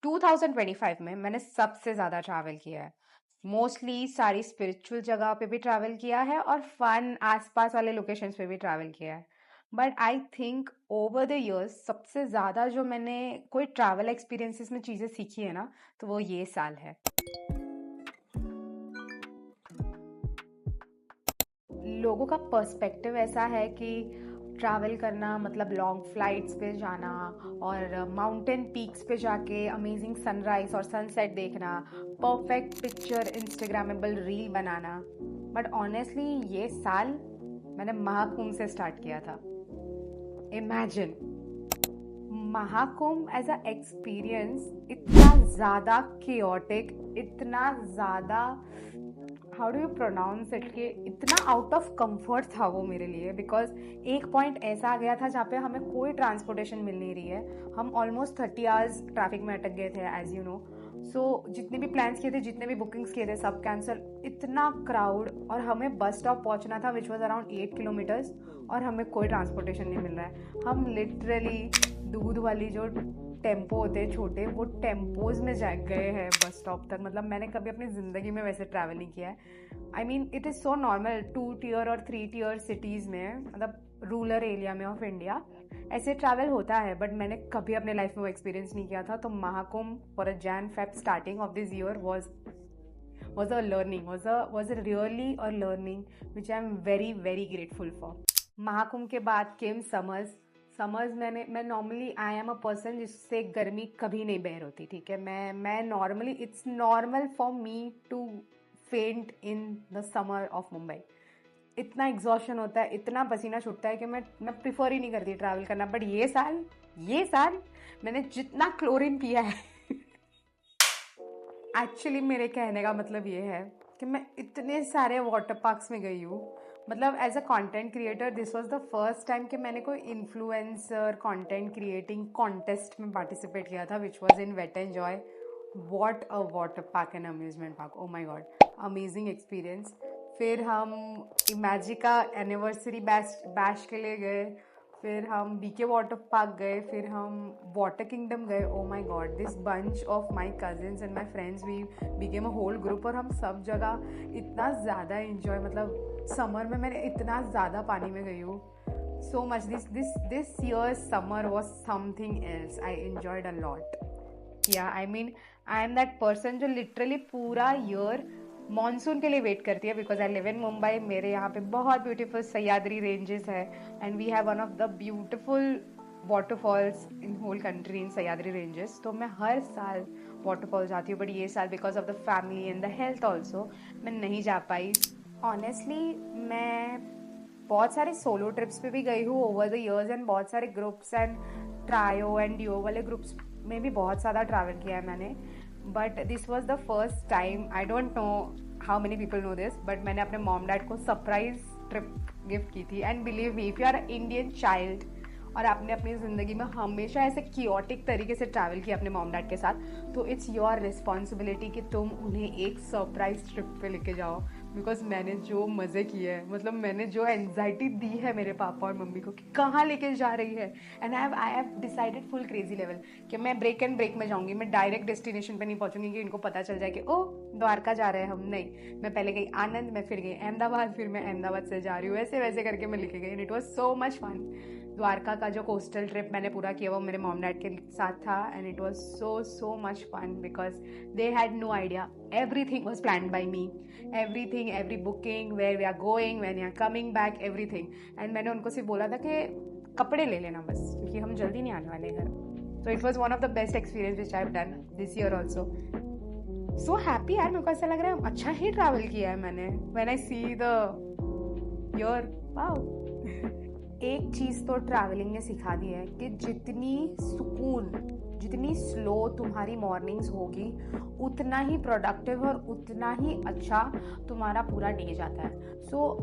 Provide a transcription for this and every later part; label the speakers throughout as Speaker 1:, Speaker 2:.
Speaker 1: 2025 में मैंने सबसे ज़्यादा ट्रैवल किया है। मोस्टली सारी स्पिरिचुअल जगह पे भी ट्रैवल किया है और फन आसपास वाले लोकेशंस पे भी ट्रैवल किया है। But I think over the years सबसे ज़्यादा जो मैंने कोई ट्रैवल एक्सपीरियंसेस में चीज़ें सीखी है ना, तो वो ये साल है। लोगों का पर्सपेक्टिव ऐसा है कि ट्रैवल करना मतलब लॉन्ग फ्लाइट्स पे जाना और माउंटेन पीक्स पे जाके अमेजिंग सनराइज और सनसेट देखना, परफेक्ट पिक्चर इंस्टाग्रामेबल रील बनाना। बट ऑनेस्टली ये साल मैंने महाकुंभ से स्टार्ट किया था। Imagine Mahakumbh as a experience इतना ज़्यादा chaotic, इतना ज़्यादा how do you pronounce it कि इतना आउट ऑफ कंफर्ट था वो मेरे लिए। बिकॉज एक पॉइंट ऐसा आ गया था जहाँ पे हमें कोई ट्रांसपोर्टेशन मिल नहीं रही है। हम ऑलमोस्ट 30 आवर्स ट्रैफिक में अटक गए थे, एज यू नो। सो जितने भी प्लान्स किए थे, जितने भी बुकिंग्स किए थे, सब कैंसिल। इतना क्राउड, और हमें बस स्टॉप पहुंचना था विच वॉज अराउंड 8 किलोमीटर्स, और हमें कोई ट्रांसपोर्टेशन नहीं मिल रहा है। हम लिटरली दूध वाली जो टेम्पो होते हैं छोटे, वो टेम्पोज में जा गए हैं बस स्टॉप तक। मतलब मैंने कभी अपनी ज़िंदगी में वैसे ट्रैवल नहीं किया है। I mean it is so normal 2 tier और 3 टियर सिटीज़ में, मतलब रूरल एरिया में ऑफ इंडिया ऐसे ट्रैवल होता है। बट मैंने कभी अपने लाइफ में वो एक्सपीरियंस नहीं किया था। तो Mahakumbh for a Jan-Feb starting of this year was a learning, was a really a learning which I am very very grateful for. Mahakumbh के बाद केम समर्स मैं normally I am a person जिससे गर्मी कभी नहीं बेर होती, ठीक है। मैं normally it's normal for me to faint in the summer of Mumbai. इतना एग्जॉशन होता है, इतना पसीना छूटता है कि मैं प्रिफर ही नहीं करती ट्रैवल करना। बट ये साल मैंने जितना क्लोरीन पिया है एक्चुअली मेरे कहने का मतलब ये है कि मैं इतने सारे वाटर पार्क्स में गई हूँ। मतलब as a content creator this was the first time कि मैंने कोई इन्फ्लुएंसर कंटेंट क्रिएटिंग कॉन्टेस्ट में पार्टिसिपेट किया था, which was in wet and joy. What a water park and amusement park, oh my God, amazing experience. फिर हम Imagica anniversary bash के लिए गए। फिर हम बीके वाटर पार्क गए। फिर हम वाटर किंगडम गए। Oh my god, this bunch of my cousins and my friends, we became a whole group. और हम सब जगह इतना ज़्यादा इन्जॉय, मतलब समर में मैंने इतना ज़्यादा पानी में गई हूँ। So much this year summer was something else. I enjoyed a lot. Yeah I mean I am that person जो लिटरली पूरा ईयर मॉनसून के लिए वेट करती है। Because I live in Mumbai, मेरे यहाँ पे बहुत ब्यूटीफुल सह्याद्री रेंजेस है and we have one of the beautiful waterfalls in whole country in Sahyadri ranges. तो मैं हर साल वाटरफॉल जाती हूँ। बट ये साल because of the family and the health also मैं नहीं जा पाई। ऑनेस्टली मैं बहुत सारे सोलो ट्रिप्स पे भी गई हूँ ओवर द इयर्स, एंड बहुत सारे ग्रुप्स एंड ट्रायो एंड डिओ वाले ग्रुप्स में भी बहुत ज़्यादा ट्रैवल किया है मैंने। But this was the first time, I don't know how many people know this, but मैंने अपने मॉम डैड को सरप्राइज ट्रिप गिफ्ट की थी। And believe me, if you are Indian child और आपने अपनी ज़िंदगी में हमेशा ऐसे कियोटिक तरीके से ट्रैवल किया अपने मॉम डैड के साथ, तो इट्स योर रिस्पॉन्सिबिलिटी कि तुम उन्हें एक सरप्राइज ट्रिप पे लेके जाओ। बिकॉज मैंने जो मज़े किए हैं, मतलब मैंने जो एनजाइटी दी है मेरे पापा और मम्मी को कि कहाँ लेके जा रही है, and I have decided full crazy level कि मैं ब्रेक एंड ब्रेक में जाऊँगी। मैं डायरेक्ट डेस्टिनेशन पे नहीं पहुँचूंगी कि इनको पता चल जाए कि ओ द्वारका जा रहे हैं हम। नहीं, मैं पहले गई आनंद, मैं फिर गई अहमदाबाद, फिर मैं अहमदाबाद से जा रही हूँ, ऐसे वैसे करके मैं लेके गई। And it was so much fun. Dwarka का जो कोस्टल ट्रिप मैंने पूरा किया वो मेरे मॉम डैड के साथ था, and it was so much fun because they had no idea, everything was planned by me, everything, every booking, where we are going, when we are coming back, everything. And मैंने उनको सिर्फ बोला था कि कपड़े ले लेना बस, क्योंकि हम जल्दी नहीं आने वाले घर। So it was one of the best experience which I have done this year also. So happy यार, मेरे को ऐसा लग रहा है अच्छा ही ट्रैवल किया है मैंने। When I see the year, wow. एक चीज़ तो ट्रैवलिंग ने सिखा दी है कि जितनी सुकून, जितनी स्लो तुम्हारी मॉर्निंग्स होगी, उतना ही प्रोडक्टिव और उतना ही अच्छा तुम्हारा पूरा डे जाता है। So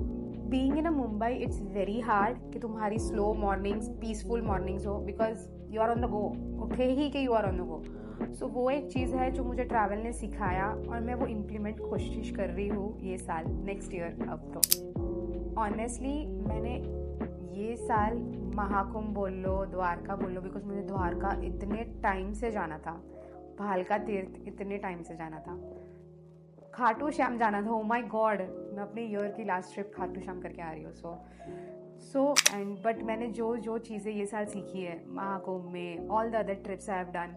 Speaker 1: being in a Mumbai it's very hard कि तुम्हारी स्लो मॉर्निंग्स, पीसफुल मॉर्निंग्स हो, because you are on the go, उठे ही कि you are on the go. So वो एक चीज़ है जो मुझे ट्रैवल ने सिखाया, और मैं वो इम्प्लीमेंट कोशिश कर रही हूँ ये साल, नेक्स्ट ईयर। अब तो ऑनेस्टली मैंने ये साल महाकुंभ बोल लो, द्वारका बोल लो, बिकॉज मुझे द्वारका इतने टाइम से जाना था। भालका तीर्थ इतने टाइम से जाना था, खाटू श्याम जाना था। ओ माय गॉड, मैं अपने ईयर की लास्ट ट्रिप खाटू श्याम करके आ रही हूँ। सो एंड बट मैंने जो जो चीज़ें ये साल सीखी है महाकुंभ में, all the other trips I have done,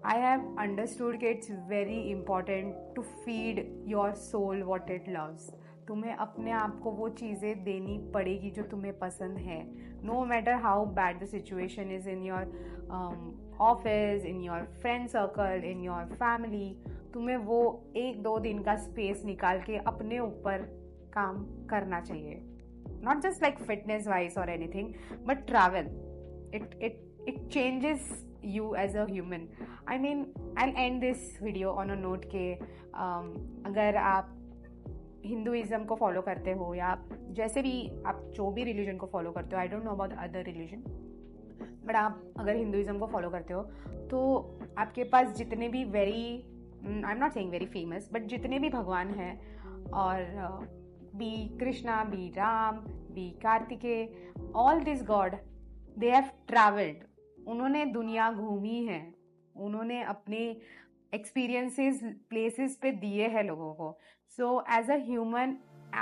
Speaker 1: I have understood कि it's very important to feed your soul what it loves. तुम्हें अपने आप को वो चीज़ें देनी पड़ेगी जो तुम्हें पसंद है, no matter how bad the situation is in your office, in your friend circle, in your family. तुम्हें वो 1-2 दिन का स्पेस निकाल के अपने ऊपर काम करना चाहिए, not just like fitness wise or anything, but travel, it changes you as a human. I mean, I'll end this video on a note के अगर आप हिंदुइज्म को फॉलो करते हो या आप जैसे भी, आप जो भी रिलीजन को फॉलो करते हो, आई don't know about other religion, but आप अगर हिंदुइज्म को फॉलो करते हो तो आपके पास जितने भी I am not saying very famous, but जितने भी भगवान हैं, और be Krishna, be Ram, be Kartikeya, all this god, they have travelled. उन्होंने दुनिया घूमी है, उन्होंने अपने एक्सपीरियंसेस प्लेसेस पे दिए हैं लोगों को। So as a human,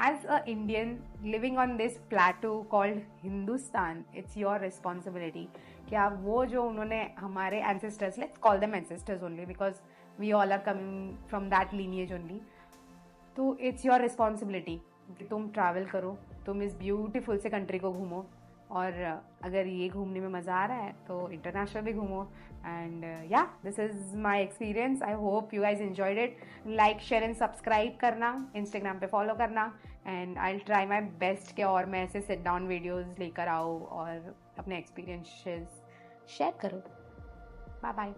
Speaker 1: as a Indian living on this plateau called Hindustan, it's your responsibility कि आप वो जो उन्होंने हमारे ancestors, let's call them ancestors only because we all are coming from that lineage only, तो इट्स योर रिस्पॉन्सिबिलिटी कि तुम travel करो, तुम इस ब्यूटीफुल से कंट्री को घूमो, और अगर ये घूमने में मज़ा आ रहा है तो इंटरनेशनल भी घूमो। एंड या, this is my experience, I hope you guys enjoyed it. Like, share and subscribe करना, इंस्टाग्राम पे फॉलो करना, and I will try my best के और मैं ऐसे सिट डाउन वीडियोज़ लेकर आऊँ और अपने एक्सपीरियंसेस शेयर करो। Bye bye.